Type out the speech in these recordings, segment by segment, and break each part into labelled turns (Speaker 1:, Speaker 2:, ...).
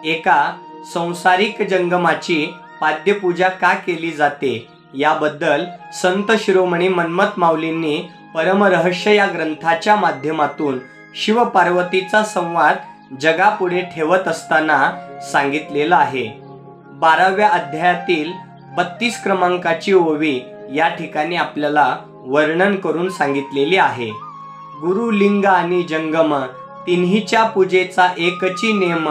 Speaker 1: एका संसारिक जंगमाची पाद्यपूजा का केली जाते याबद्दल संत शिरोमणी मन्मथ माऊलींनी परमरहस्य या ग्रंथाच्या माध्यमातून शिव पार्वतीचा संवाद जगापुढे ठेवत असताना सांगितलेला आहे। 12व्या अध्यायातील 32 क्रमांकाची ओवी या ठिकाणी आपल्याला वर्णन करून सांगितलेली आहे। गुरु लिंग आणि जंगम तिन्हीच्या पूजेचा एकची नेम,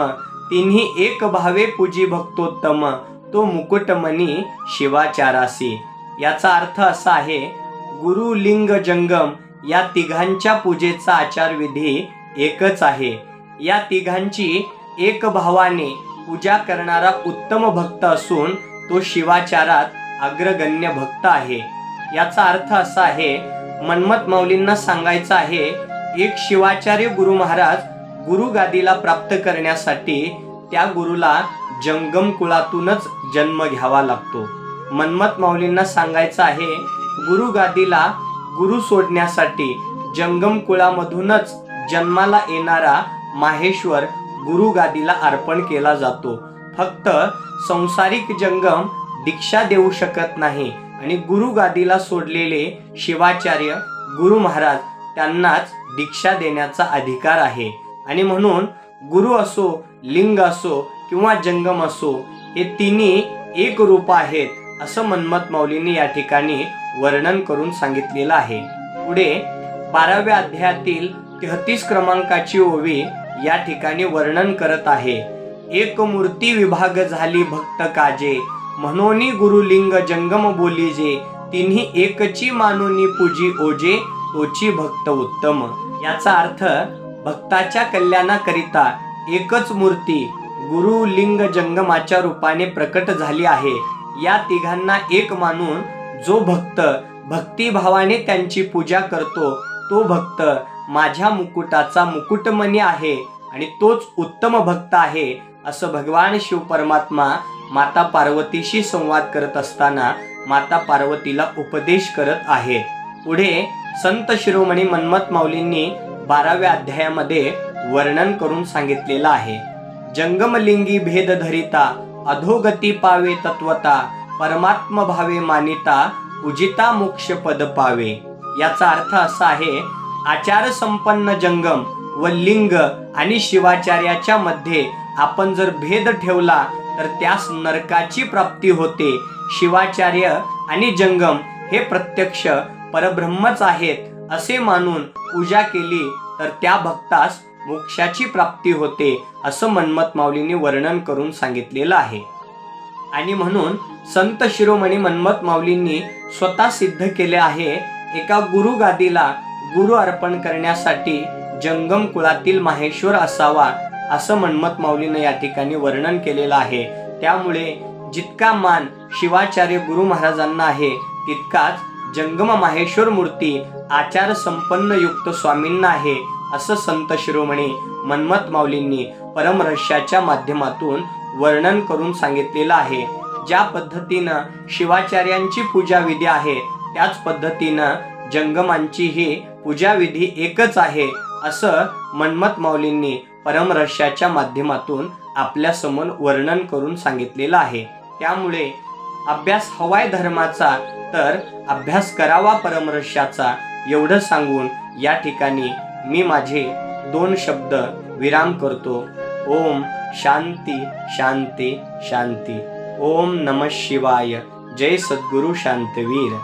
Speaker 1: तिन्ही एक भावे पूजी भक्तोत्तम, तो मुकुटमणी शिवाचारासी। याचा अर्थ असा आहे, गुरु लिंग जंगम या तिघांच्या पूजेचा आचारविधी एकच आहे। या तिघांची एक भावाने पूजा करणारा उत्तम भक्त असून तो शिवाचारात अग्रगण्य भक्त आहे। याचा अर्थ असा आहे, मन्मथ माऊलींना सांगायचं आहे, एक शिवाचार्य गुरु महाराज गुरु गादीला प्राप्त करण्यासाठी त्या गुरुला जंगम कुळातूनच जन्म घ्यावा लागतो। मन्मथ माऊलींना सांगायचं आहे, गुरु गादीला गुरु सोडण्यासाठी जंगम कुळामधूनच जन्माला येणारा माहेश्वर गुरु गादीला अर्पण केला जातो। फक्त संसारिक जंगम दीक्षा देऊ शकत नाही आणि गुरु गादीला सोडलेले शिवाचार्य गुरु महाराज त्यांनाच दीक्षा देण्याचा अधिकार आहे। आणि म्हणून गुरु असो, लिंग असो किंवा जंगम असो, हे तिन्ही एक रूप आहेत असं मन्मथ माऊलींनी या ठिकाणी वर्णन करून सांगितलेलं आहे। पुढे 12व्या अध्यायातील 33 क्रमांकाची ओवी या ठिकाणी वर्णन करत आहे। एक मूर्ती विभाग झाली भक्त काजे, म्हणोनी गुरुलिंग जंगम बोलीजे, तिन्ही एकची मानोनी पूजी ओजे, तोची भक्त उत्तम। याचा अर्थ भक्ताच्या कल्याणाकरिता एकच मूर्ती गुरु लिंग जंगमाच्या रूपाने प्रकट झाली आहे। या तिघांना एक मानून जो भक्त भक्तिभावाने त्यांची पूजा करतो तो भक्त माझ्या मुकुटाचा मुकुटमणी आहे आणि तोच उत्तम भक्त आहे असं भगवान शिव परमात्मा माता पार्वतीशी संवाद करत असताना माता पार्वतीला उपदेश करत आहे। पुढे संत शिरोमणी मन्मथ माऊलींनी 12व्या अध्यायामध्ये वर्णन करून सांगितलेलं आहे। जंगमलिंगी भेद धरिता, अधोगती पावे तत्वता, परमात्म भावे मानिता, पूजिता मोक्ष पद पावे। याचा अर्थ असा आहे, आचार संपन्न जंगम व लिंग आणि शिवाचार्याच्या मध्ये आपण जर भेद ठेवला तर त्यास नरकाची प्राप्ती होते। शिवाचार्य आणि जंगम हे प्रत्यक्ष परब्रह्मच आहेत असे मानून पूजा केली तर त्या भक्तास मोक्षाची प्राप्ती होते असं मन्मथ माऊलींनी वर्णन करून सांगितलेलं आहे। आणि म्हणून संत शिरोमणी मन्मथ माऊलींनी स्वतः सिद्ध केले आहे, एका गुरु गादीला गुरु अर्पण करण्यासाठी जंगम कुळातील माहेश्वर असावा असं मन्मथ माऊलीनं या ठिकाणी वर्णन केलेलं आहे। त्यामुळे जितका मान शिवाचार्य गुरु महाराजांना आहे तितकाच जंगम माहेश्वर मूर्ती आचार संपन्न युक्त स्वामींना आहे असं संत शिरोमणी मन्मथ माऊलींनी परमरहस्याच्या माध्यमातून वर्णन करून सांगितलेलं आहे। ज्या पद्धतीनं शिवाचार्यांची पूजा विधी आहे त्याच पद्धतीनं जंगमांची ही पूजा विधी एकच आहे असं मन्मथ माऊलींनी परमरहस्याच्या माध्यमातून आपल्या समोर वर्णन करून सांगितलेलं आहे। त्यामुळे अभ्यास हवाय धर्माचा तर अभ्यास करावा परमरहस्याचा एवढं सांगून या ठिकाणी मी माझे 2 शब्द विराम करतो। ओम शांती शांती शांती। ओम नमः शिवाय। जय सद्गुरु शांतवीर।